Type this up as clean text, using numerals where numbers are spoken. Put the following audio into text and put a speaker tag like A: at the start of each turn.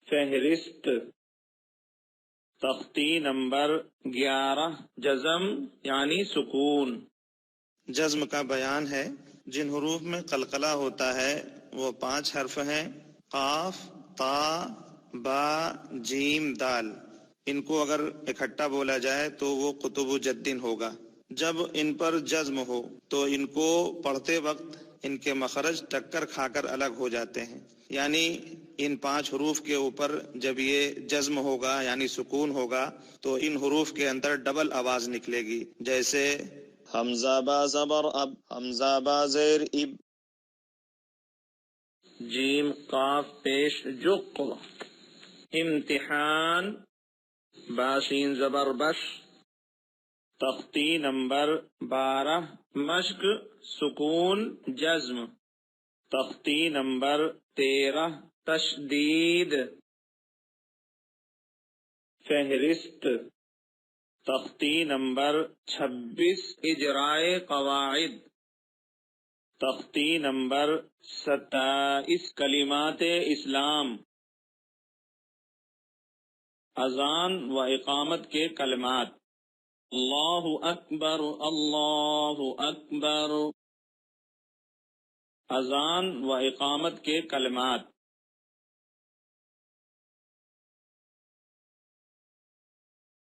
A: فہرست تختی نمبر 11 جزم یعنی سکون۔
B: جزم کا بیان ہے۔ جن حروف میں قلقلہ ہوتا ہے وہ 5 حرف ہیں: قاف، تا، با، جیم، دال۔ ان کو اگر اکٹھا بولا جائے تو وہ قطب جدن ہوگا۔ جب ان پر جزم ہو تو ان کو پڑھتے وقت ان کے مخرج ٹکر کھا کر الگ ہو جاتے ہیں، یعنی ان 5 حروف کے اوپر جب یہ جزم ہوگا یعنی سکون ہوگا تو ان حروف کے اندر ڈبل آواز نکلے گی، جیسے حمزہ با زبر اب، حمزہ با زیر اب۔
A: جیم قاف پیش جق، امتحان، باشین زبر بش۔ تختی نمبر 12 مشق سکون جزم۔ تختی نمبر 13 تشدید۔ فہرست تختی نمبر 26 اجرائے قواعد۔ تختی نمبر 27 کلمات اسلام۔ اذان و اقامت کے کلمات: اللہ اکبر، اللہ اکبر۔ اذان و اقامت کے کلمات: